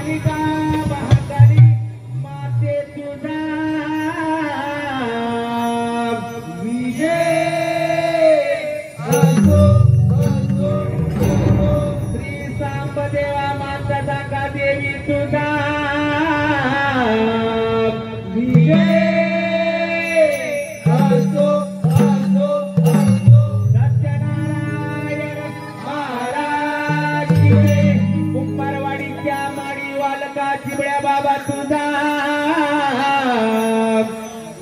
कालिका महाकाली माते तुझा विजय असो असो श्री सांबदेवा माता जागा देवी तुझा विजय असो असो असो सत्यनारायण महाराज की कुंभारवाडीच्या माडी वालका चिबड्या बाबा तुझा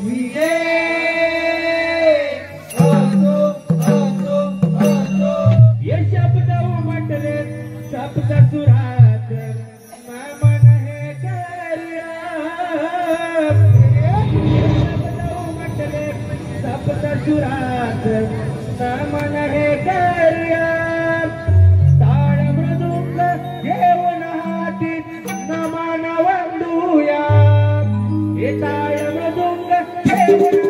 विजय असो असो असो ये शब्द उमटले सप्त सुरात मन हे करिया सप्त सुरात मन हे करिया ताळ मृदुंग घेऊन हाती नमन वंदूया हे ताळ मृदुंग घेऊन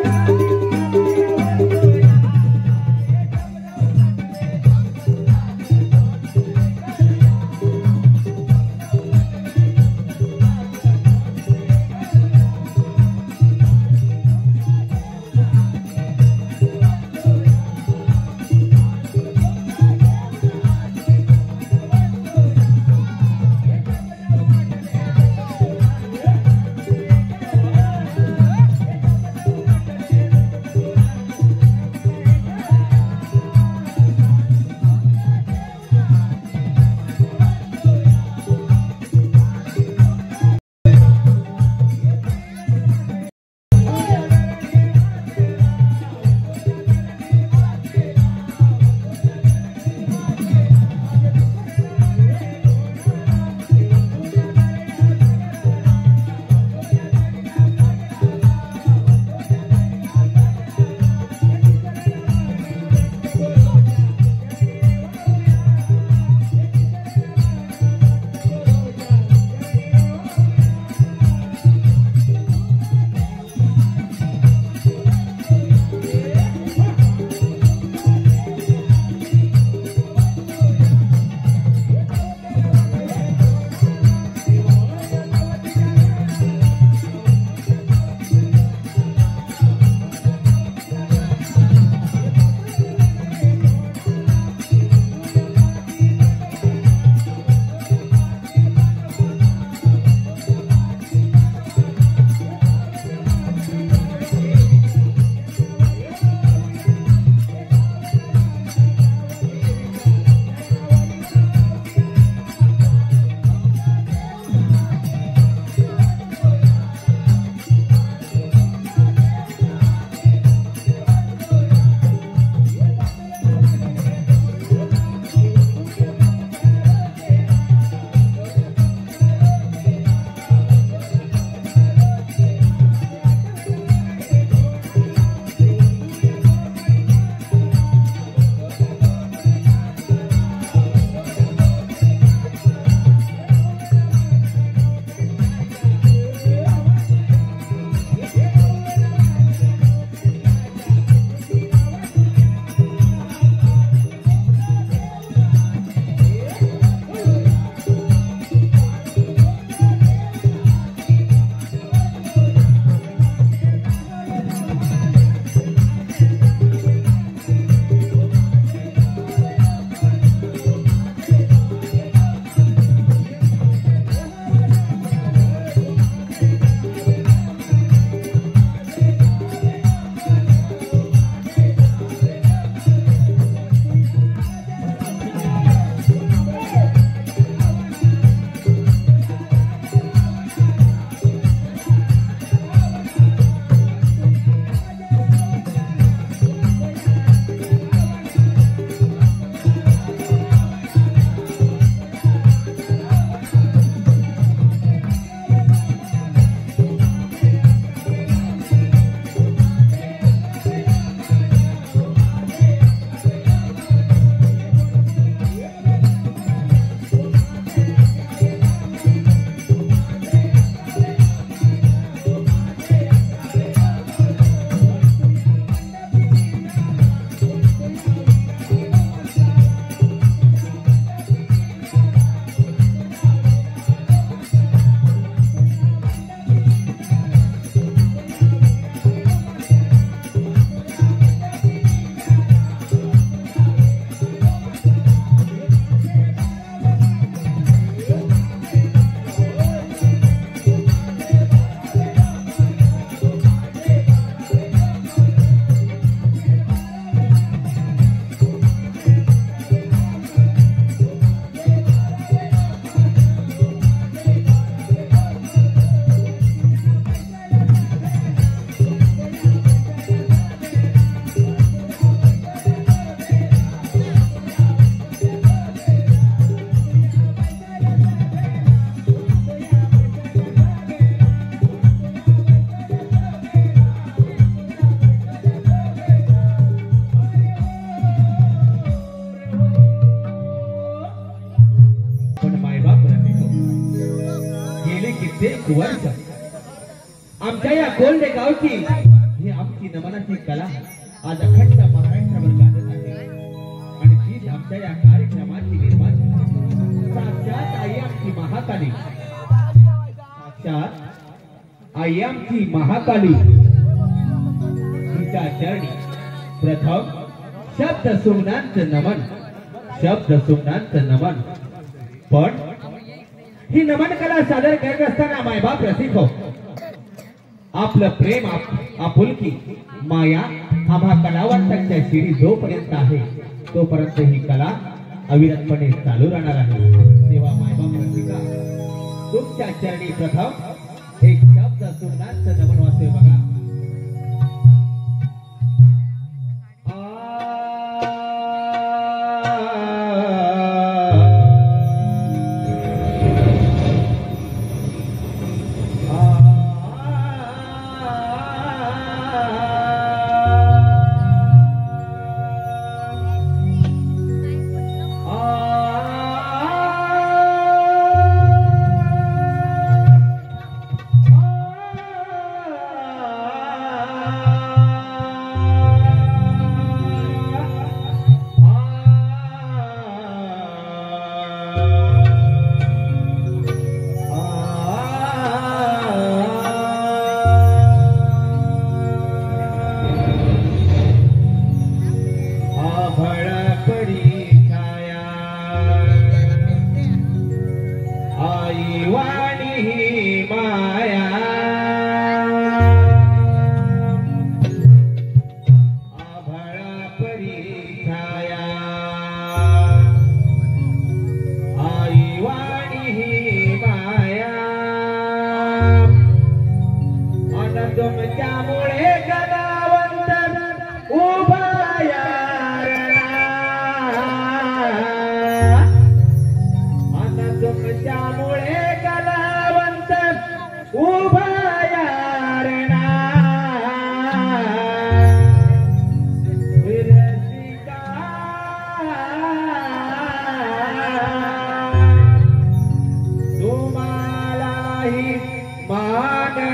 कित्येक वर्ष आमच्या या कोल्हे गावची ही आमची नमनाची कला आज अखंड महाराष्ट्रावर गाजत आहे आणि तीच आमच्या या कार्यक्रमाची निर्माण साक्षात आई आमची महाकाली, साक्षात आई आमची महाकाली तिच्या चरणी प्रथम शब्द सुमनांत नमन, शब्द सुमनांत नमन. पण ही नमन कला सादर करत असताना मायबाप रसिक हो, आपलं प्रेम आपुलकी माया आम्हा कलावंतांच्या शिरी जोपर्यंत आहे तोपर्यंत ही कला अविरतपणे चालू राहणार आहे. तेव्हा मायबाप रसिका तुमच्या चरणी प्रथम एक शब्द सुमनांत नमन वाचतोय बघा.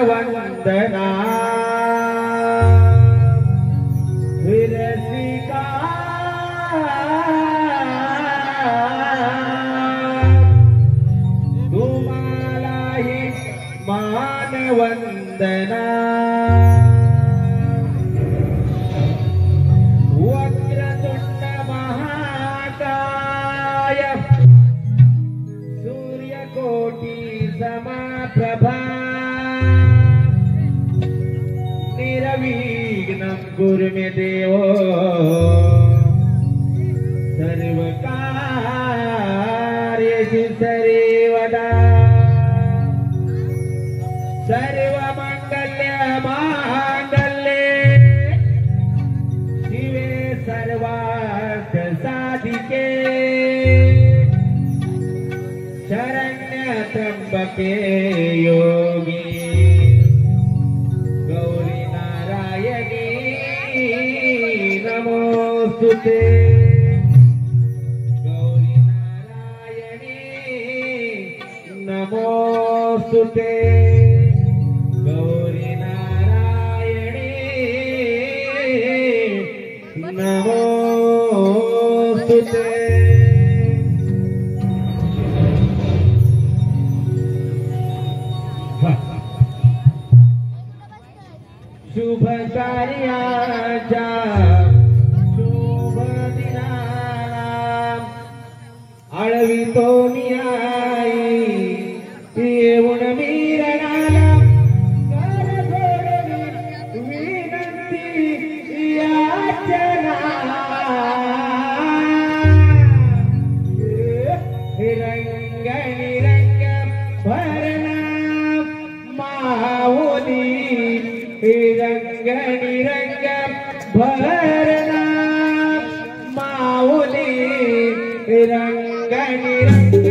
वंदना विरसिका तुम्हालाही मान वंदना. वक्रतुंड महाकाय सूर्यकोटि समप्रभा निर्विघ्नं कुरु मे देव सर्वकार्येषु सर्वदा. सर्वमंगल्य मांगल्ये शिवे सर्वार्थ साधिके शरण्य त्र्यंबके योगी गौरी नारायणी नमोस्तुते. गौरी नारायणी नमोस्तुते. गौरी नारायणी नमोस्तुते. शुभ कार्याच्या शुभ दिनाला आळवितो मी आई येऊन मिरणाला कर जोडवी विनंती याचना. रंग निरंग भरणा माऊली रंग निरंग भरणा माऊली रंग निरंग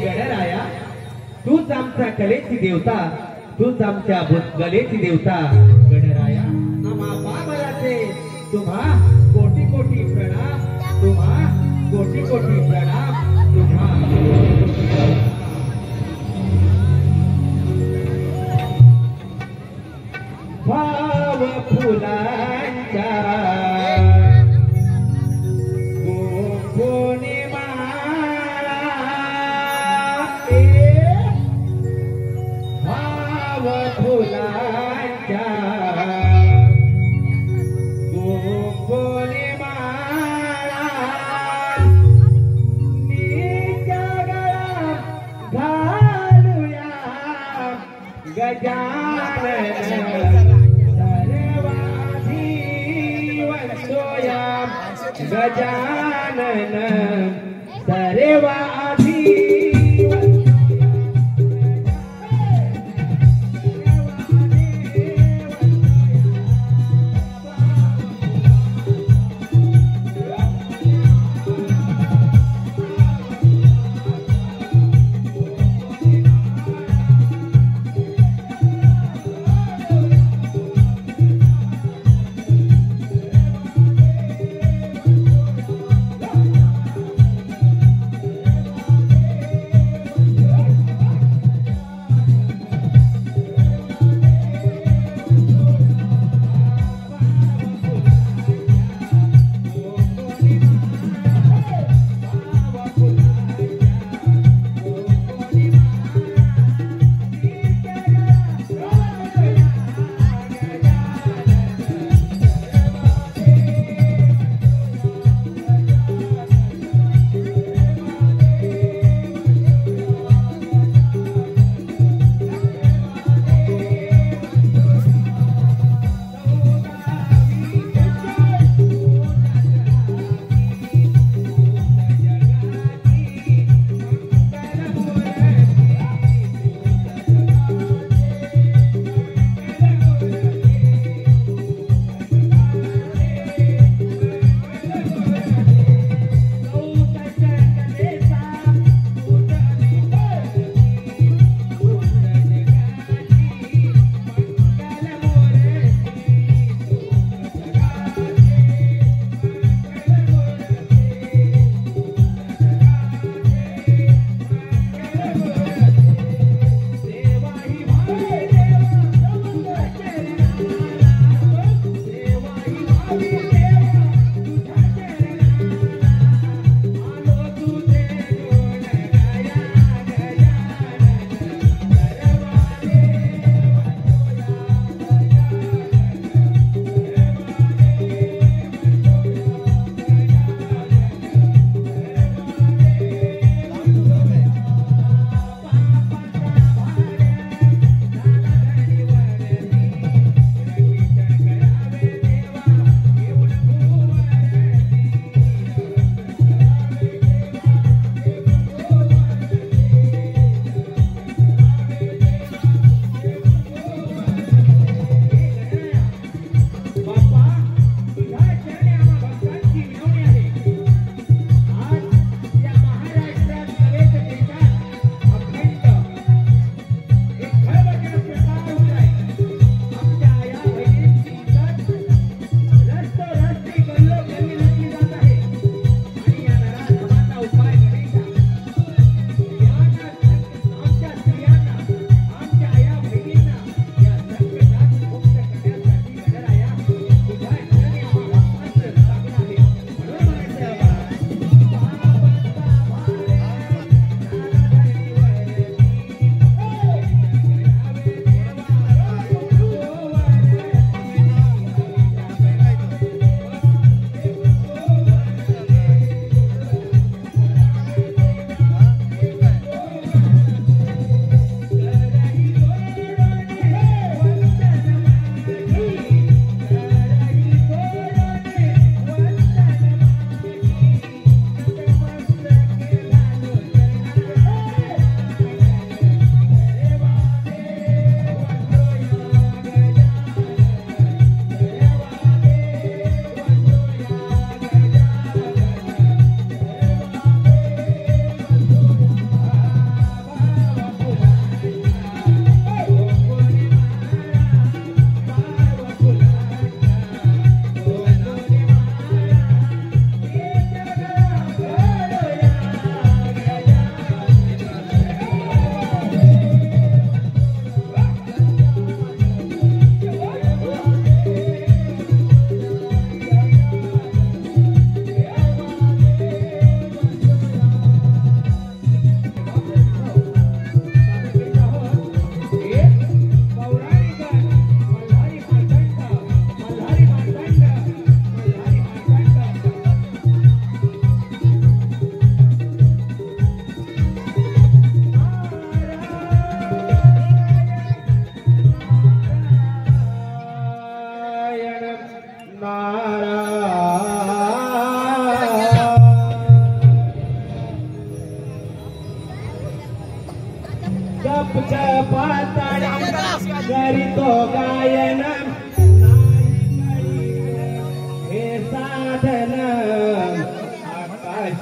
गणराया तूच आमच्या कलेची देवता तूच आमच्या गलेची देवता गणराया आम्हा बाबराचे तुम्हा कोटी कोटी प्रणाम तुम्हा कोटी कोटी प्रणाम तुम्हा भाव फुलांच्या गजानन सर्वाधी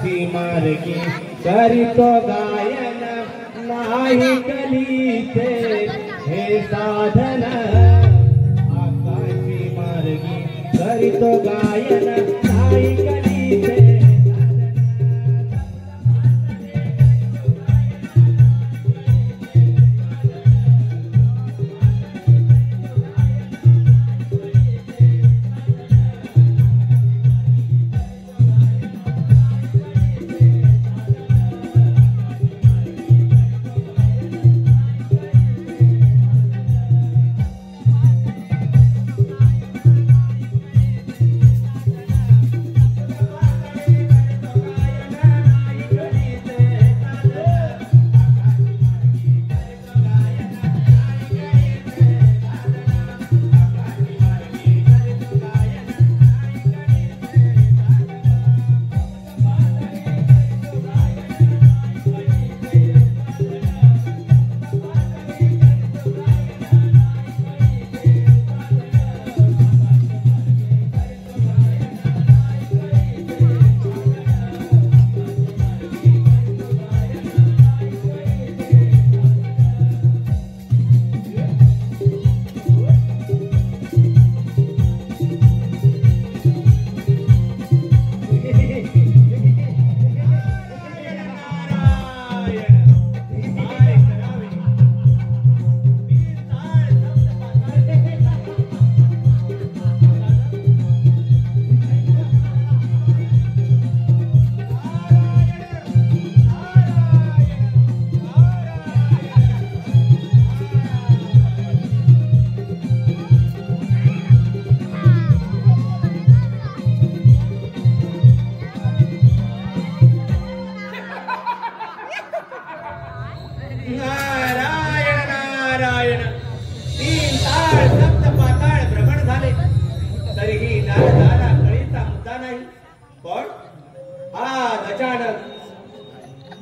आकाशी मार्गी करीतो गायन नाही कलीचे हे साधन आकाशी मार्गी करीतो गायन नाही कलीचे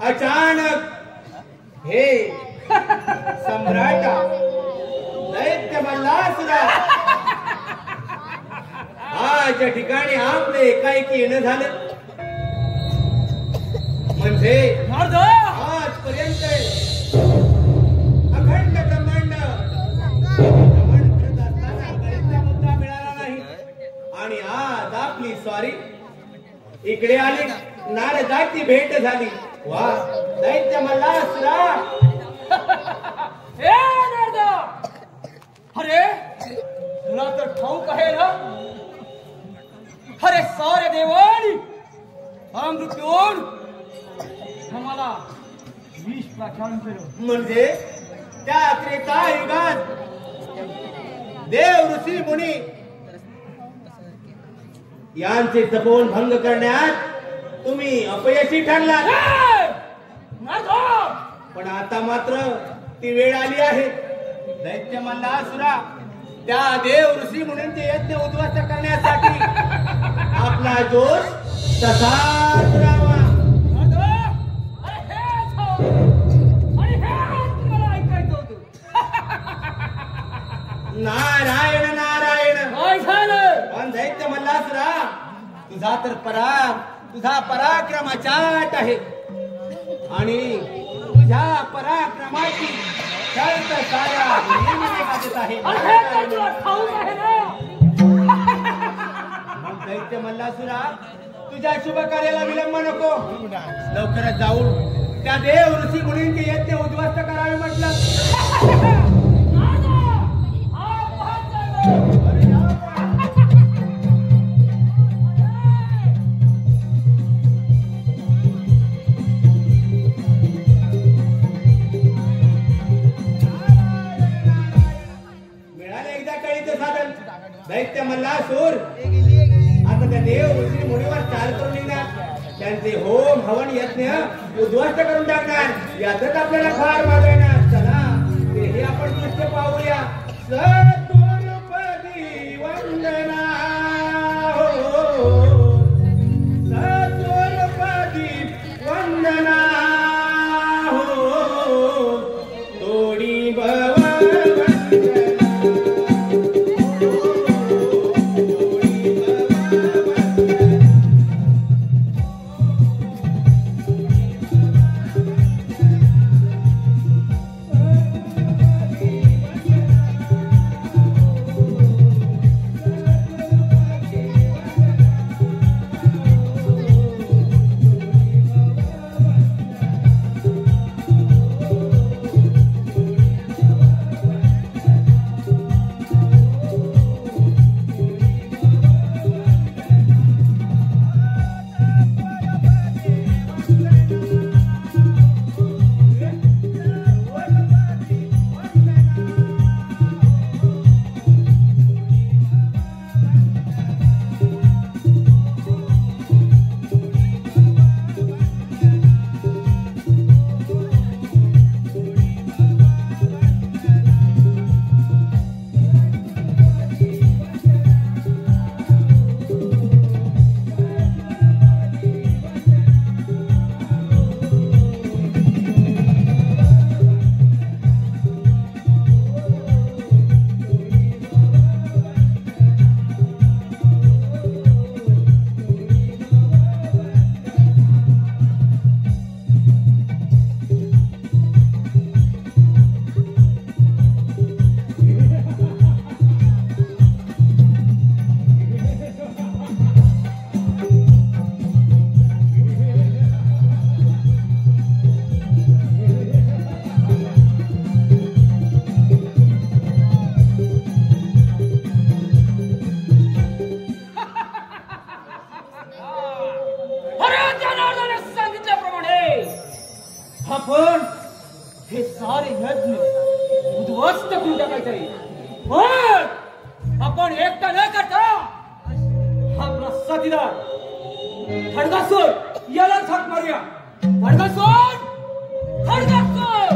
अचानक हे सम्राट दैत्य मल्हासुरा आज या ठिकाणी आपले एकाएकी येणं झालं म्हणजे आजपर्यंत अखंड ब्रह्मांड भ्रमण करत असताना कधीचा मुद्दा मिळाला नाही आणि आज आपली स्वारी इकडे आली नारदाची भेट झाली वा दैत्य मल्हासुरा हे नारदा अरे तुला तर ठाऊक आहे ना अरे सारे देवानी अमृतोड आम्हाला विष प्राख्यान केलं म्हणजे त्या त्रेता युगात देव ऋषी मुनी यांचे तपोवन भंग करण्यात तुम्ही अपयशी ठरलात पण आता मात्र ती वेळ आली आहे दैत्य मल्हासुरा त्या देव ऋषी मुनींचे यज्ञ उद्ध्वस्त करण्यासाठी आपला जोश तसाच राहावा नारायण नारायण पण दैत्य मल्हासुरा तुझा पराक्रम अचाट आहे आणि तुझ्या पराक्रमाची शर्त साऱ्या वाजत आहे मग दैत्य मल्हासुरा तुझ्या शुभ कार्याला विलंब नको लवकरच जाऊन त्या देव ऋषी मुनींचे यज्ञ उद्ध्वस्त करावे म्हटलं दैत्य मल्हासूर आता त्या देव ऋषी मुनीवर चाल करून निघणार त्यांचे होम हवन यज्ञ उद्ध्वस्त करून टाकणार यातच आपल्याला फार मजा येणार चला तेही आपण दृश्य पाहूया सत्वरूपदी वंदना सत्वरूपदी वंदना तोडी भव साथीदार खडगासोर याला हाक मारूया. खडगासोर खडगासोर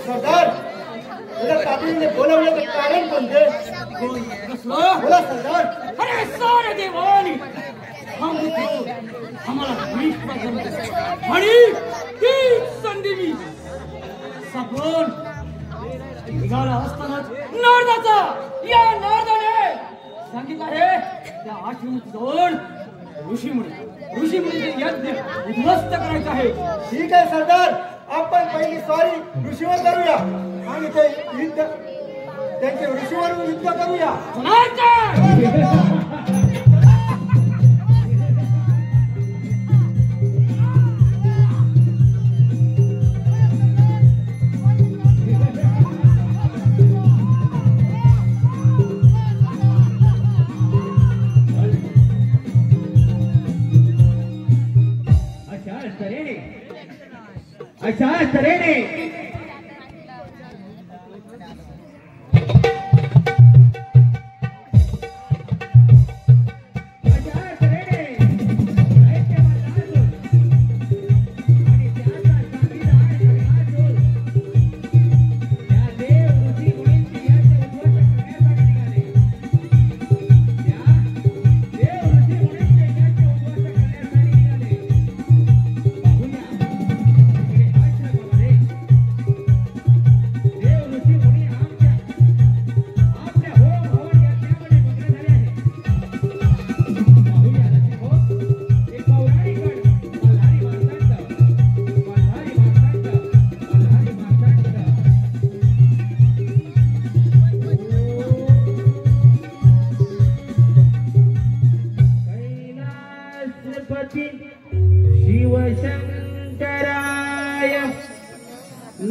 सरदार पाटीलने बोलवण्याचं कारण कोणते? बोला सरदार. अरे सारे देवानी हम आम्हाला आणि हीच संधी मी सापडून निघाला असतानाच नारदाचा या नारदाने सांगितलं आहे त्या आश्रमात जाऊन ऋषीमुनीचे यज्ञ उद्ध्वस्त करायचं आहे. ठीक आहे सरदार, आपण पहिली स्वारी ऋषीवर करूया आणि ते युद्ध त्यांचे ऋषीवर युद्ध करूया. अशा तऱ्हेने शिवशंकराय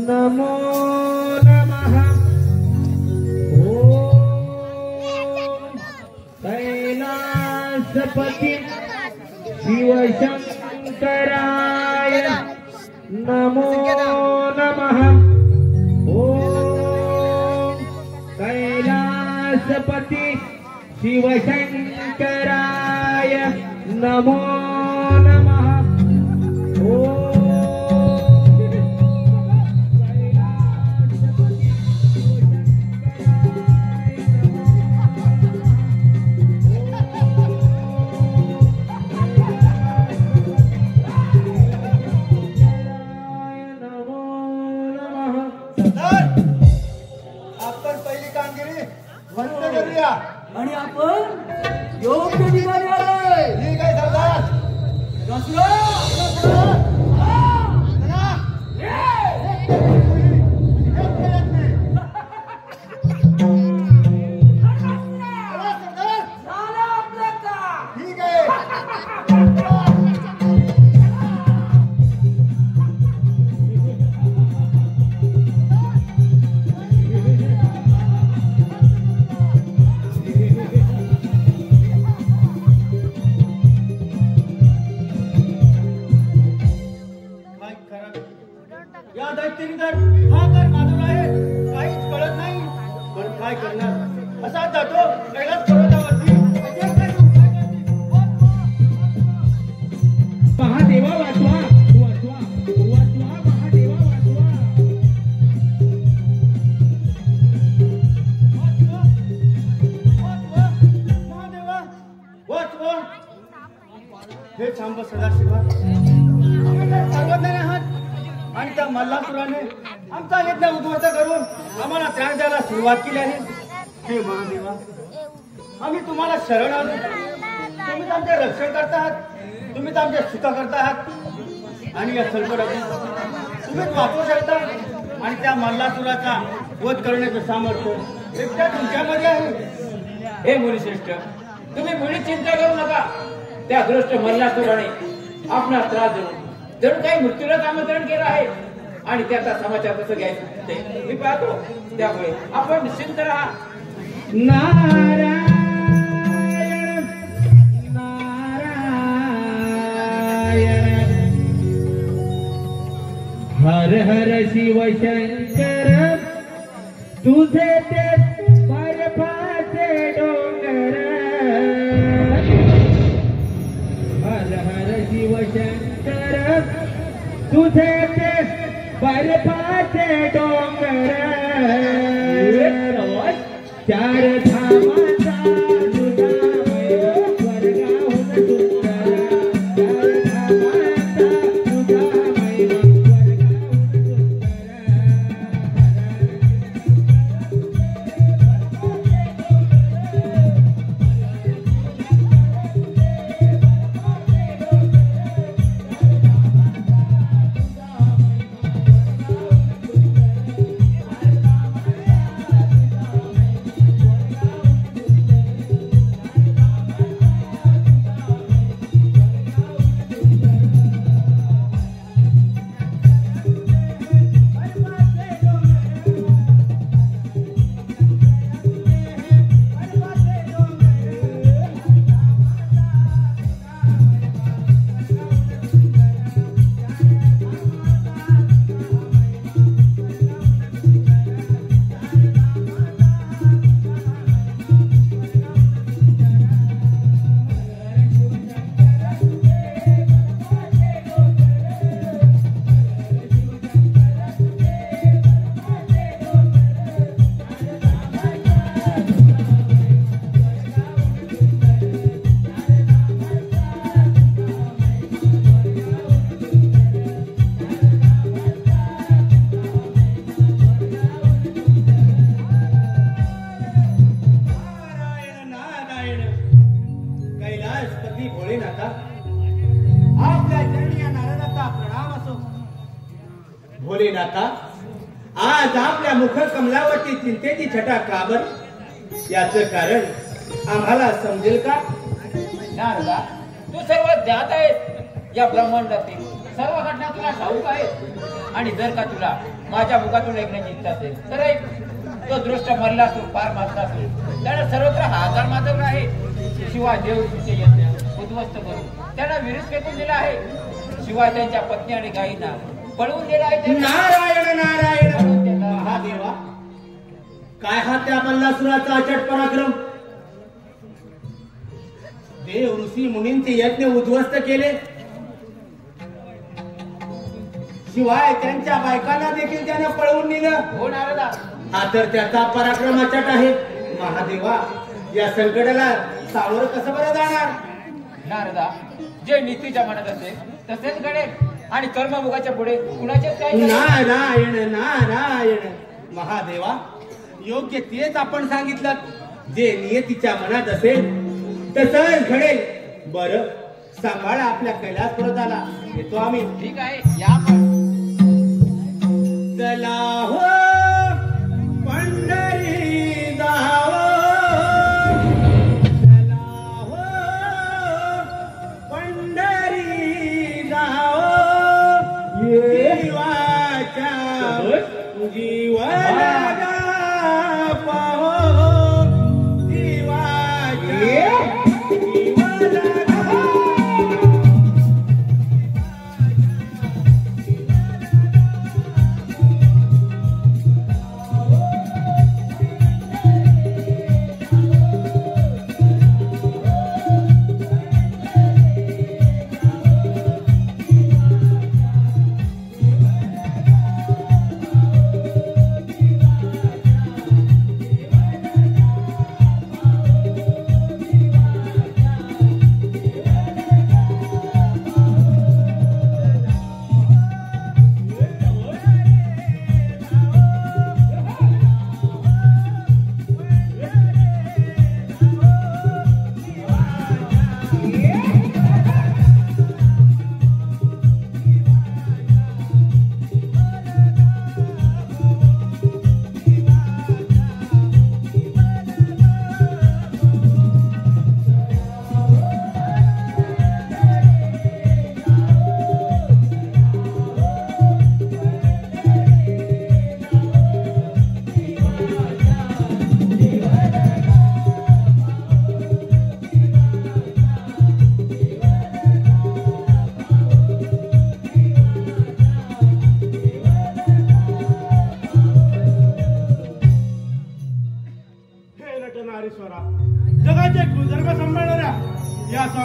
नमो नमः. ओम कैलासपती शिवशंकराय नमो नमः. ओम कैलासपती शिवशंकराय नमो नमः. आपण पहिली कामगिरी बंद करूया आणि आपण योग्य ठिकाणी आलोय. ठीक आहे सरदार. ठीक आहे. या दैत्याने तर हा कर माजून आहे, काहीच कळत नाही. पण काय करणार, असाच जातो कैलास पर्वतावरती. महादेवा वाचवा वाचवा वाचवा महादेवा वाचवा. महादेवा वाचवा. हे थांब सदाशिवा, सर्वज्ञानी आहात आणि त्या मल्हासुराने आमचा यज्ञ उद्ध्वस्त करून आम्हाला त्रास द्यायला सुरुवात केली आहे. हे महादेवा, आम्ही तुम्हाला शरण आलो. तुम्हीच आमचे रक्षण करता आहात, तुम्हीच आमच्या सुखा करता आहात आणि या संकटातून तुम्हीच वाचवू शकता. आणि त्या मल्हासुराचा वध करण्याचं सामर्थ्य एकट्या तुमच्यामध्ये आहे. हे मुनिश्रेष्ठ, तुम्ही मुळी चिंता करू नका. त्या दृष्ट मल्हासुराने आपला त्रास देऊन जणू काही मृत्यूलाच आमंत्रण केलं आहे आणि त्याचा समाचार कसं घ्यायचं ते मी पाहतो. त्यामुळे आपण निश्चिंत राहा. नारायण नारायण हर हर शिव शंकर तुझे ते बर्फाचे डोंगर हर हर शिव शंकर तुझे ते बर्फाचे डोंगर चार धामाचा तुझामय स्वर्गाहून सुंदर चार धामाचा तुझामय कैलासपती भोलेनाथा आपल्या चरणी या नारदाचा प्रणाम असो. भोलेनाथा आज आपल्या मुख कमलावरती चिंतेची छटा का बर याचं कारण आम्हाला समजेल का? नारदा तू सर्व ज्ञात आहेस या ब्रह्मांडातील सर्व घटना तुला ठाऊक आहेत आणि जर का तुला माझ्या मुखातून ऐकण्याची इच्छा असेल तर ऐक. तो दृष्ट मरला असो पार मारला असो त्यानं सर्वत्र हाहाकार माजवला आहे. शिवाय देवऋषीचे यज्ञ उद्ध्वस्त करून त्यांना विहिरीत फेकून दिला आहे. शिवाय त्यांच्या पत्नी आणि गायींना पळवून दिला आहे. नारायण नारायण महादेवा काय हा त्या बल्लासुराचा अचट पराक्रम. देव ऋषी मुनींचे यज्ञ उद्ध्वस्त केले शिवाय त्यांच्या बायकांना देखील त्याने पळवून नेलं. हो नारदा हा तर त्याचा पराक्रम अचट आहे. महादेवा या संकटाला सामोरं कसं बरं जाणार? नारदा जे नीतीच्या मनात असेल तसेच घडेल आणि कर्ममुखाच्या पुढे कुणाचेच काही नाही. नारायण नारायण महादेवा योग्य तेच आपण सांगितलं. जे नियतीच्या मनात असेल तसंच घडेल. बरं सांभाळा आपल्या कैलास पर्वताला येतो आम्ही. ठीक आहे या पण. चला हो पंढरी जावो चला हो पंढरी जावो जीवाच्या जीवनाला पाहो जीवाच्या जीवनाला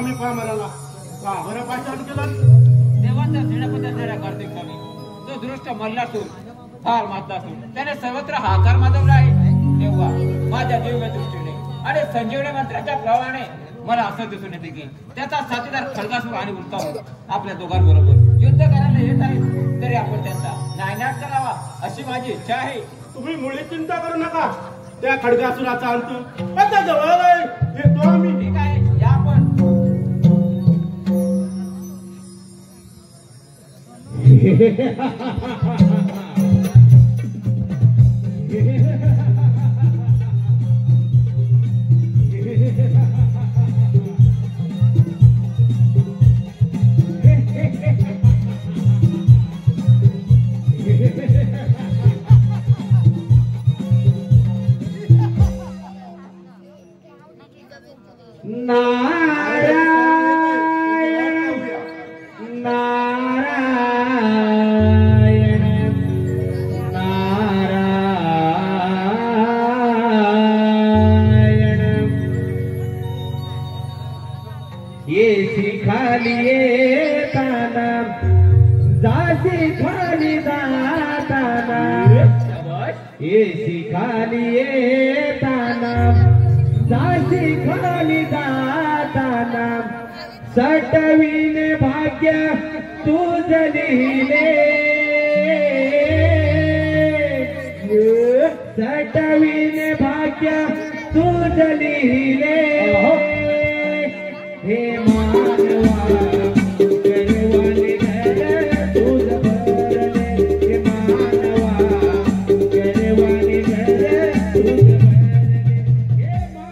स्वामी का मराला का बरं पाचारण केलं देवाचा सेनापती असणारा कार्तिक स्वामी तो दृष्ट मल्लासूर फार मातलासूर त्याने सर्वत्र हाकार माजवला आहे. तेव्हा माझ्या दिव्य दृष्टीने आणि संजीवनी मंत्राच्या प्रभावाने मला असं दिसून येते की त्याचा साथीदार खडगासूर आणि उत्तम आपल्या दोघांबरोबर युद्ध करायला येत आहे. तरी आपण त्यांचा नायनाट करावा अशी माझी इच्छा आहे. तुम्ही मुळी चिंता करू नका. त्या खडगासुराचा अंत आता जवळ आहे. येतो आम्ही. ठीक आहे, या आपण. सटविने भाग्य तुझ लिहिले सटविने भाग्य तुझ लिहिले हे मानवा करवाने घर तुझ भरले हे मानवा करवाने घर तुझ भरले हे मानवा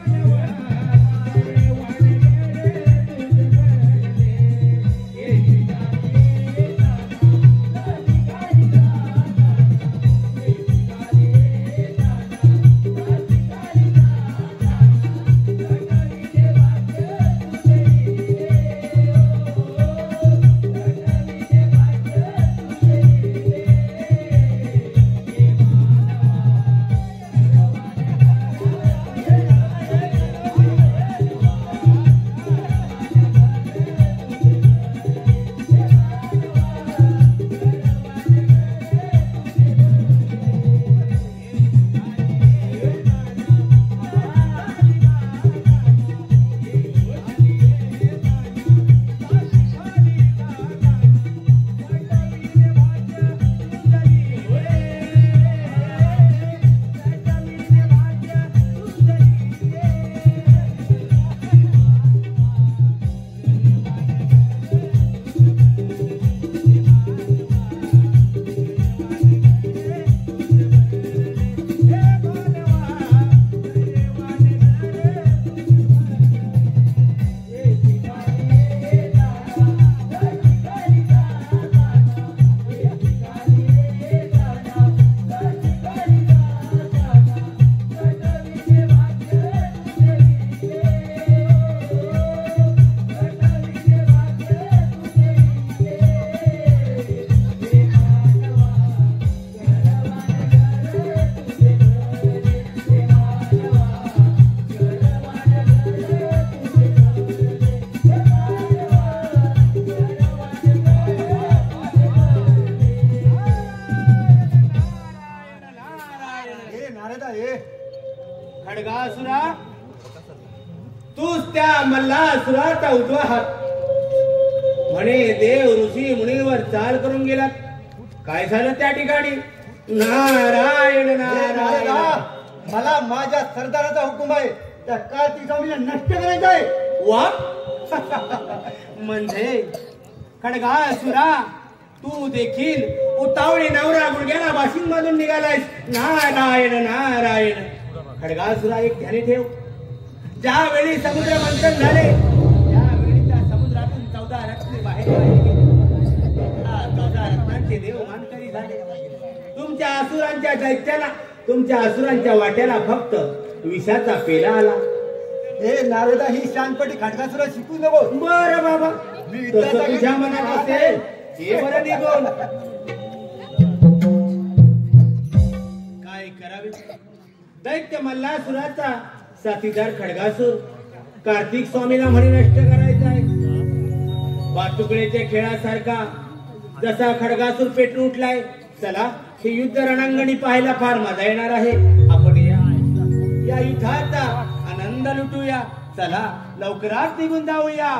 करवाने खडगासुरा तूच त्या मल्लासुराचा उजवा हात म्हणे देव ऋषी मुनीवर चाल करून गेलात. काय झालं त्या ठिकाणी? नारायण नारायण. मला माझ्या सरदाराचा हुकूम आहे त्या कार्तिक स्वामीला नष्ट करायचं आहे. वा म्हणजे खडगासुरा तू देखील उतावळी नवरा गुडघ्याला वाशिंग मधून निघालायस. नारायण नारायण. खडगासुरा एक ध्यानी ठेव, ज्यावेळी समुद्र मंथन झाले त्यावेळी त्या समुद्रातून 14 रत्ने बाहेर गेली. 14 रत्नांचे देव मानकरी झाले. तुमच्या असुरांच्या दैत्याला तुमच्या असुरांच्या वाट्याला फक्त विषाचा पेला आला. हे नारदा ही शांतपटी खडगासुरा शिकू नको. बरं बाबा, तसं तुझ्या मनात असेल हे बरं निघून काय करावे. दैत्य मल्लासुराचा साथीदार खडगासूर कार्तिक स्वामीला म्हणे नष्ट करायचा आहे. वाटुकडेच्या खेळासारखा जसा खडगासूर पेटून उठलाय, चला हे युद्ध रणांगणी पाहायला फार मजा येणार आहे. आपण या युद्धाचा आनंद लुटूया. चला लवकरात निघून जाऊया.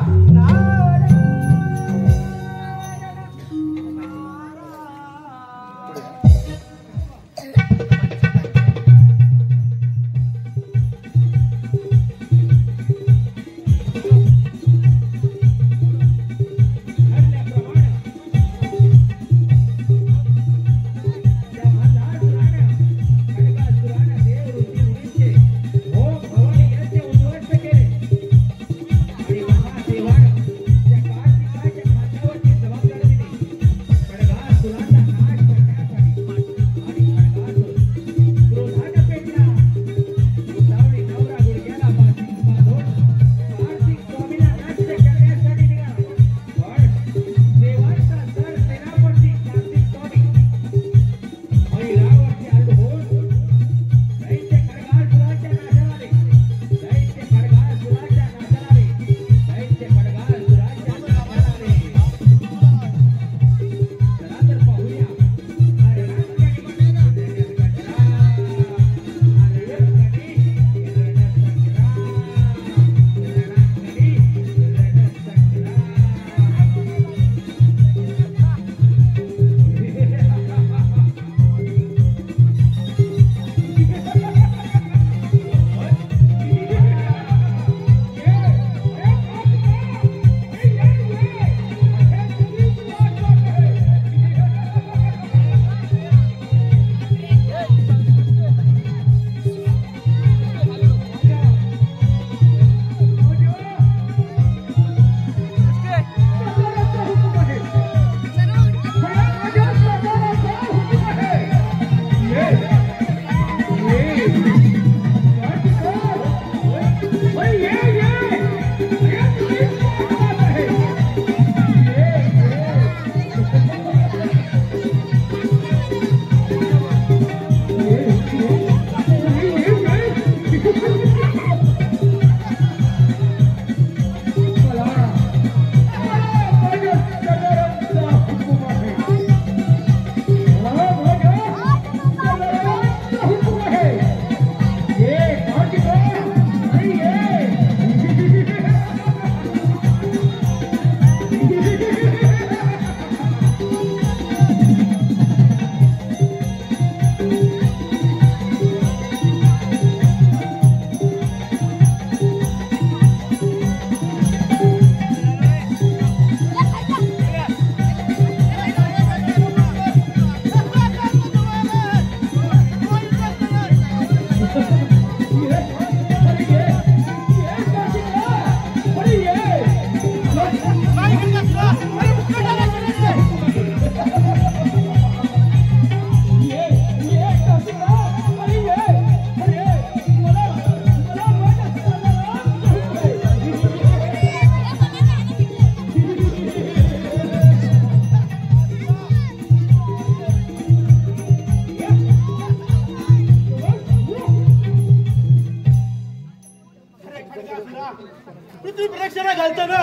पृथ्वी प्रदक्षिणा घालतो ना,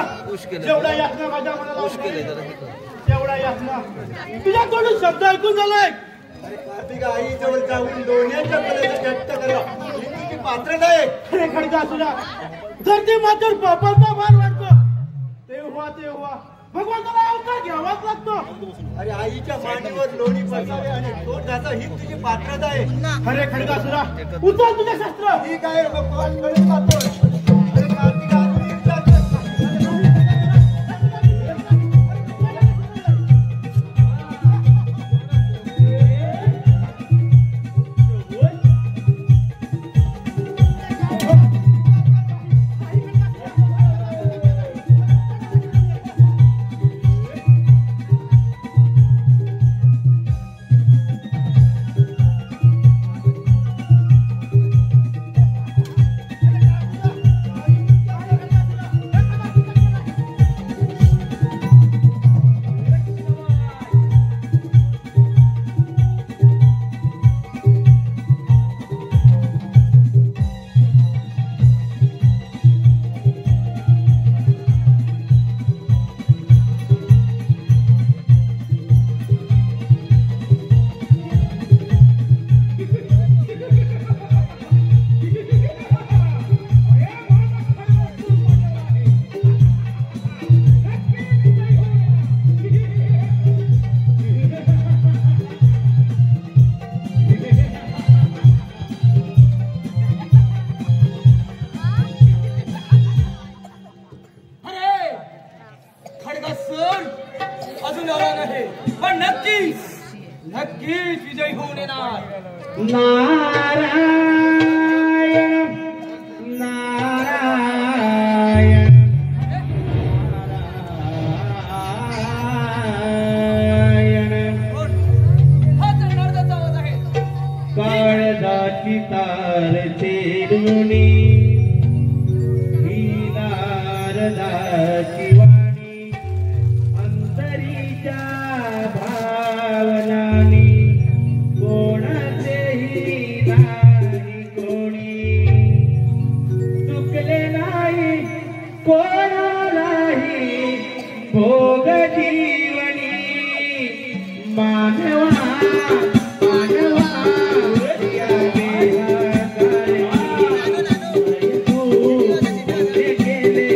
जेवढा यातना माझ्या मनाला तेवढा यातना तुझ्या तोंडून शब्द ऐकून झालाय. अरे कार्तिक आई जवळ जाऊन दोन्हीच्या कलेचा व्यक्त करा, तुझी पात्र नाही. अरे खडका तुला जर ते मात्र पापाचा भार वाटतो तेव्हा भगवंताला अवतार घ्यावाच लागतो. अरे आईच्या मांडीवर लोणी बसावे आणि तो त्याचा ही तुझी पात्रता आहे. अरे खडका तुला उचल तुझे शस्त्र. ठीक आहे भगवान कडे जातो. अरे कार्तिक झाला नाही पण नक्कीच नक्कीच विजयी होऊन येणार. नारायण नारायण हा तर नारदाचा आवाज आहे. काळजाची तार चेरुणी ही नारदाची वाणी अंतरीच्या भावनानी कोणाचेही नाही कोणी चुकले नाही कोणालाही भोग जीवनी मानवा मानवा या देहाकारणी तू पुण्य केले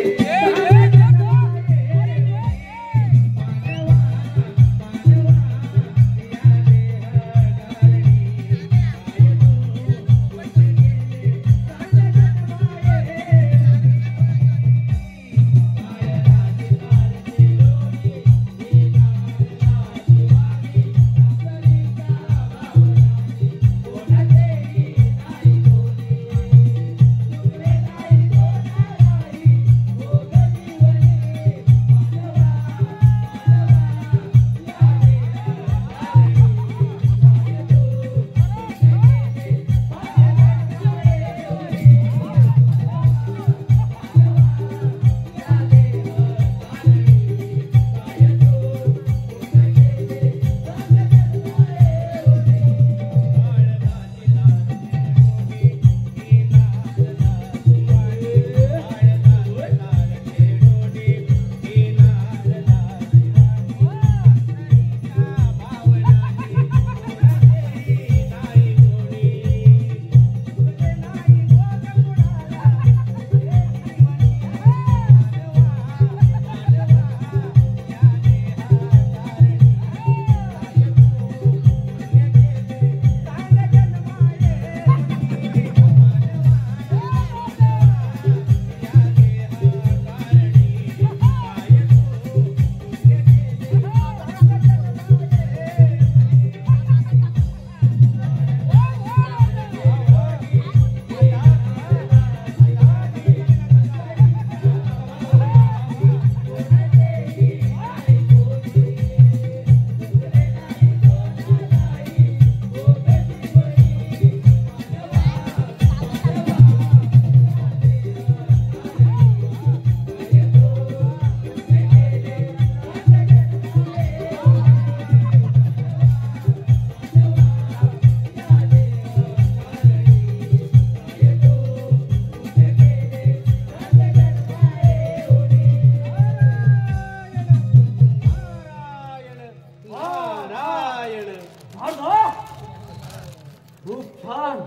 खूप छान.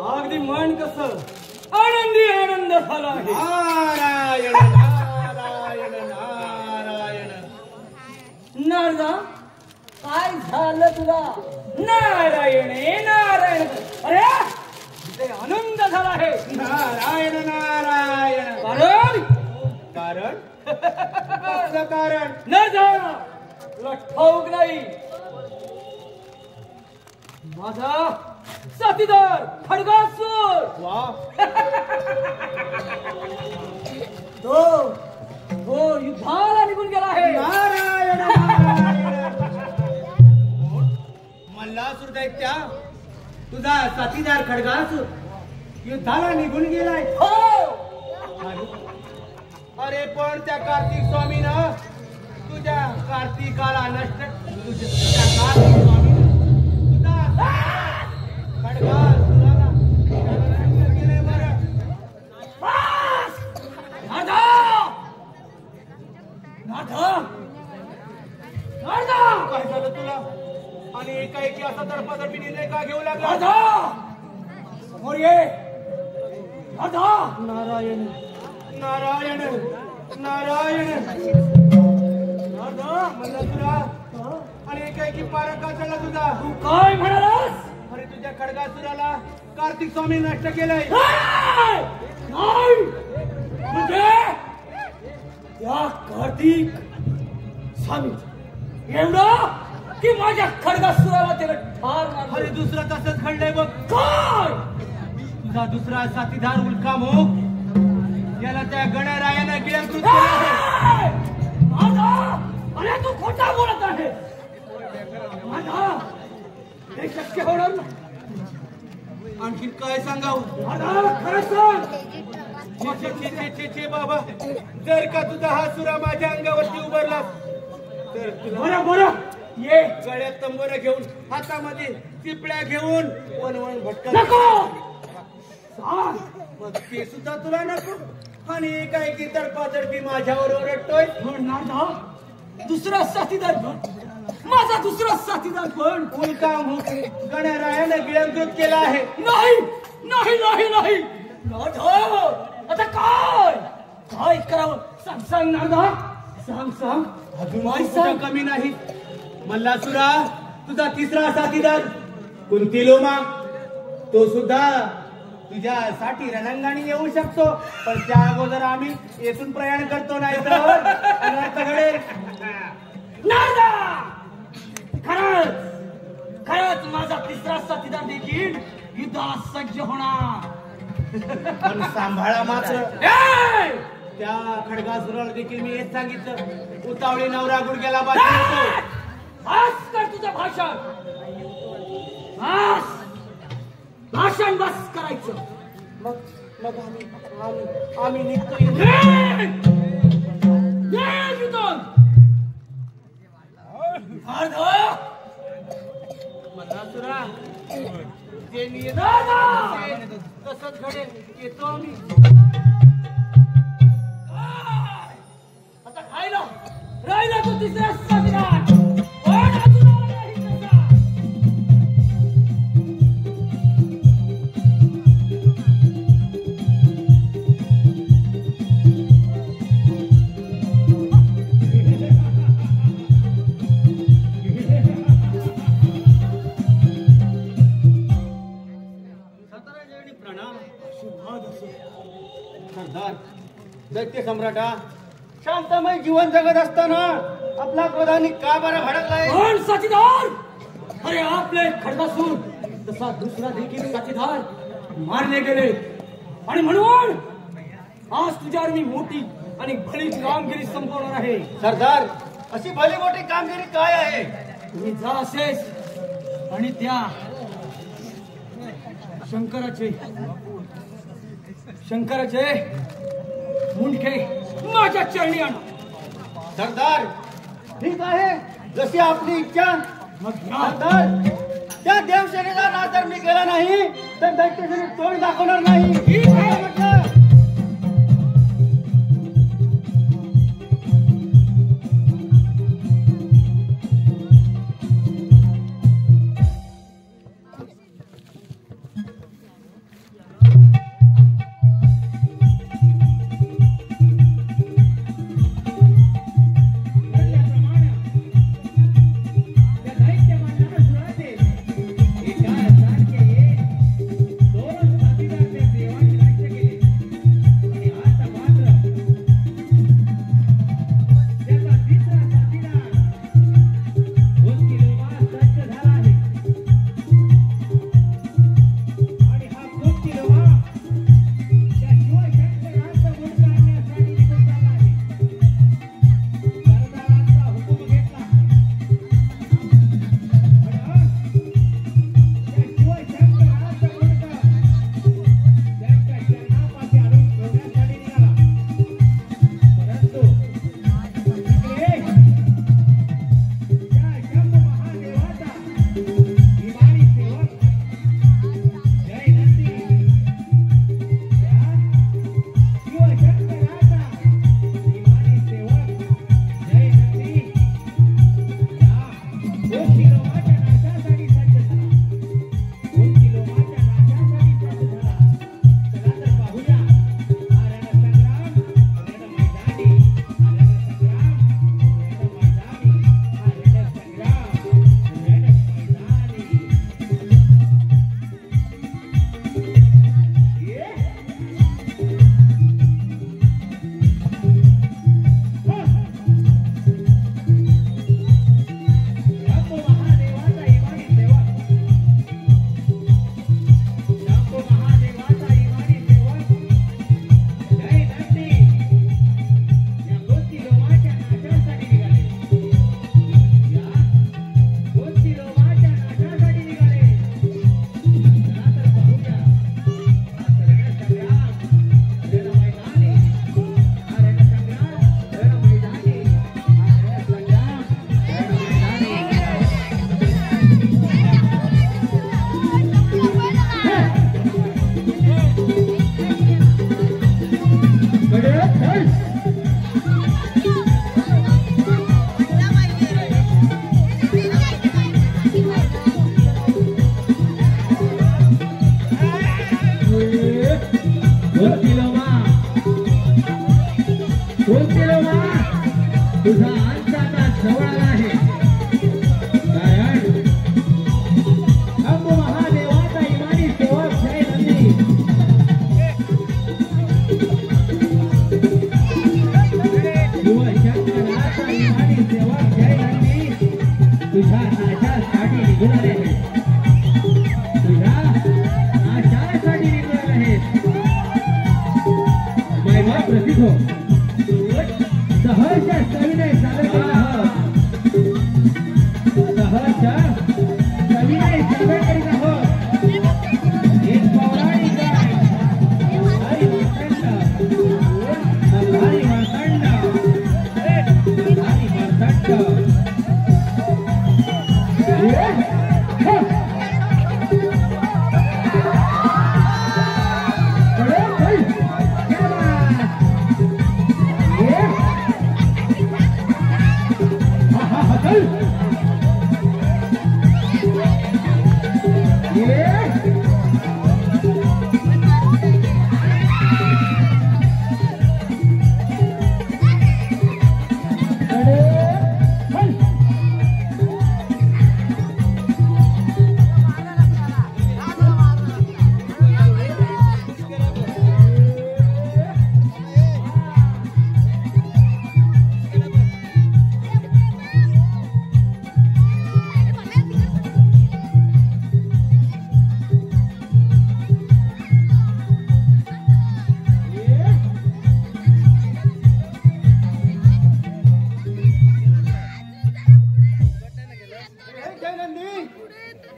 अगदी मन कसं आनंदी आनंद झाला आहे. नारायण नारायण नारायण. नारदा काय झालं तुला? नारायण नारायण. अरे इथे आनंद झाला आहे. नारायण नारायण. कारण कारण कसलं कारण? न जा तुला ठाऊक नाही. माझा साथीदार खडगासूर वा तो युद्धाला निघून गेला आहे. नारायण नारायण. मल्लासूर दैत्या तुझा साथीदार खडगासूर युद्धाला निघून गेलाय. हो अरे पण त्या कार्तिक स्वामीनं तुझ्या कार्तिकाला नष्ट तुझ्या कार्तिक स्वामीनं तुझा खडगासुराला नष्ट केलंय बरं. काय झालं तुला? आणि एकाएकी असा तडपातडपी निर्णय का घेऊ लागला? समोर ये. नारायण नारायण नारायण. म्हणलं तुला आणि एकाएकी पारा का चढला तुझा? तू काय म्हणालास? अरे तुझ्या खडगासुराला कार्तिक स्वामी नष्ट केलंय. नाही म्हणजे त्या कार्तिक स्वामी एवढं की माझ्या खडगासुराला त्याला ठार मारलं. अरे दुसरं तसंच घडलंय बघ. काय तुझा दुसरा साथीदार उल्का मोग याला त्या गणरायानं गिळंकृत केलं आहे. अरे तू खोटा बोलत आहे. माझा हे शक्य होणार नाही. आणखीन काय सांगावं. खरं सांग. छे छे छे छे छे बाबा, जर का तुझा हा सुरा माझ्या अंगावरती उभारला तर तुला बरं बरं ये. गळ्यात तंबोरा घेऊन हातामध्ये चिपळ्या घेऊन वन वन भटका नको सांग. मग ते सुद्धा तुला नको. आणि काय की तडपातडपी माझ्यावर ओरडतोय. नाना दुसरा साथीदार पण माझा दुसरा साथीदार पण उल्का मोग गणरायानं गिळंकृत केला आहे. नाही नाही नाही नाही नाना, आता काय काय करावं सांग सांग नाना सांग सांग. अजून काय सुद्धा सांग. कमी नाही. मल्लासुरा तुझा तिसरा साथीदार कुंतिलोमा तो सुद्धा तुझ्यासाठी रणांगणी येऊ शकतो. पण त्या अगोदर आम्ही येथून प्रयाण करतो. नाही तर अनर्थ घडेल. नाना खरंच खरंच माझा तिसरा साथीदार देखील युद्धाला सज्ज होणार. पण सांभाळा मात्र. ए! त्या खडगासुराला देखील मी हेच सांगितलं. उतावळी नवरा गुडघ्याला बाजू येतो. बस कर तुझं भाषण. बस भाषण बस करायचं. मग मग आम्ही निघतो. मल्लासुरा जे नियत तसंच घडेल. येतो आम्ही. आता खायला राहिला तो तिसरा साथीदार पण अजून आला नाही तसा. सरदार दैत्य सम्राटा शांतमय जीवन जगत असताना आपला क्रोधाने का बरं भडकलाय. पण साथीदार अरे आपले खडगासूर तसा दुसरा देखील साथीदार मारले गेले. आणि म्हणून आज तुझ्यावर मी मोठी आणि भली कामगिरी संपवणार आहे. सरदार अशी भली मोठी कामगिरी काय आहे. तुम्ही जा असेच आणि त्या शंकराचे मुंडके माझ्या चरणी आणा. सरदार ठीक आहे जशी आपली इच्छा. मग या. सरदार त्या देवसेनेला ना जर मी केला नाही तर दैत्यसेने तोंड दाखवणार नाही. ठीक आहे. म्हटलं. तुझा अंत आता जवळ आला आहे. कारण शंभू महादेवाचा इमानी सेवक जय नंदी शिवशंकराचा इमानी सेवक जय नंदी तुझ्या नाशासाठी निघून आले आहेत. तुझ्या नाशासाठी निघून आले आहेत. महिमा प्रतीक हो सहजच्या कवीने सादर केला आहोत. सहजच्या कवीने सादर करीत आहोत. एक पौराणिक गाय हरी मार्तंड हरी मार्तंड हरी मार्तंड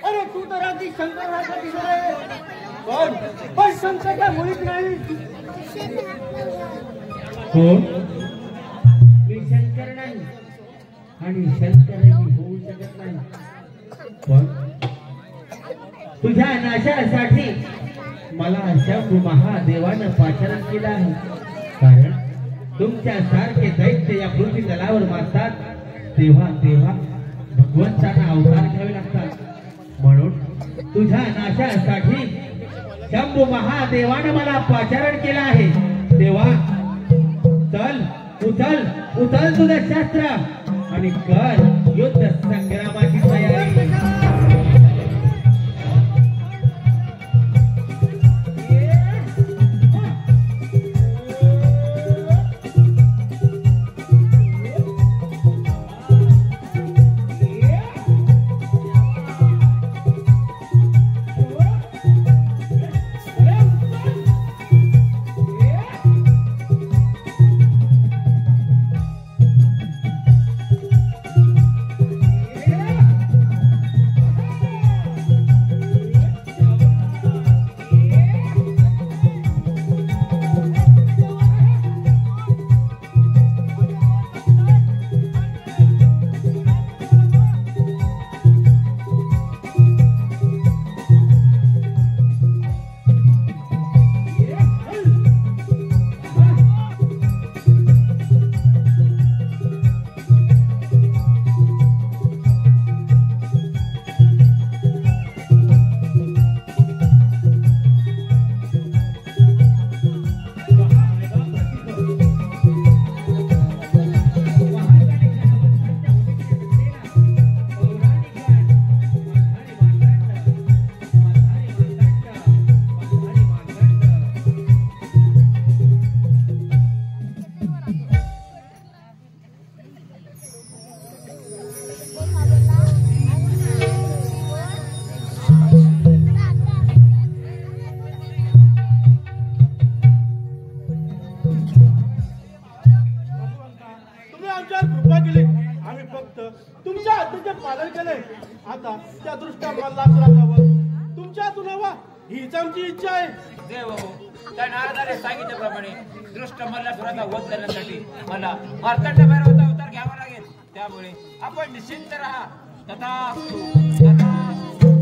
अरे तू तर अगदी शंकरासाठी आहे. पण शंकरच्या मुळीच नाही. हो मी शंकर नाही आणि शंकरही होऊ शकत नाही. पण तुझ्या नाशासाठी मला शंभू महादेवानं पाचारण केलं आहे. कारण तुमच्या सारखे दैत्य या पृथ्वी तलावर मारतात तेव्हा तेव्हा भगवंतांना अवतार घ्यावे लागतात. म्हणून तुझ्या नाशासाठी शंभू महादेवानं मला पाचारण केलं आहे. तेव्हा चल उचल उचल तुझं शस्त्र आणि कर युद्ध संग्रामाची तयारी. पालन केले. आता त्या दृष्ट्या मल्हासुरावर तुमच्यातून हवा हीच आमची इच्छा आहे. देव हो, त्या नारदाने सांगितल्याप्रमाणे दृष्ट मल्हासुराचा वध करण्यासाठी मला मार्तंड भैरवाचा अवतार घ्यावा लागेल. त्यामुळे आपण निश्चिंत राहा. तथास्तु, तथास्तु,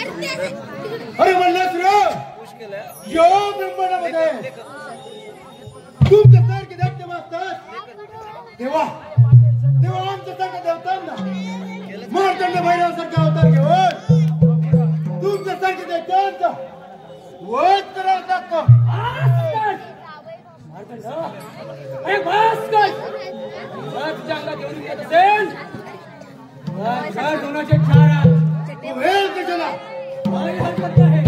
अरे मल्हासराव यो ब्रह्मांडामध्ये तुमच्यासारखे देवते वाचतात तेव्हा तेव्हा आमच्यासारख्या देवतांना मार्तंड भैरवासारखा अवतार घेऊन तुमच्यासारखे देवतांचा वध करायला लागतो. अरे बस कर जंगलात येऊन येत असेल दोनाचे छाडा वेळ कशाला काही हरकत नाही.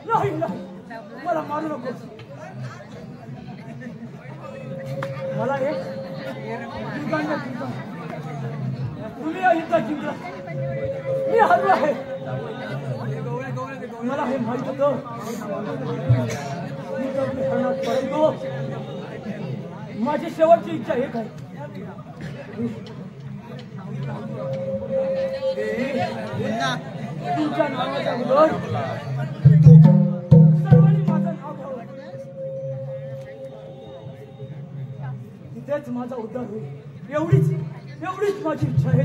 नाही मला मारू नको. मला एक तुम्ही युद्ध जिंकला, मी हरलो आहे. मला हे माहित होतं. मी तर हरणार, परंतु माझी शेवटची इच्छा एक आहे. तुमच्या नावाच्या अगोदर सर्वांनी माझं नाव घ्यावं. तिथेच माझा उद्धार होईल. एवढीच माझी इच्छा आहे.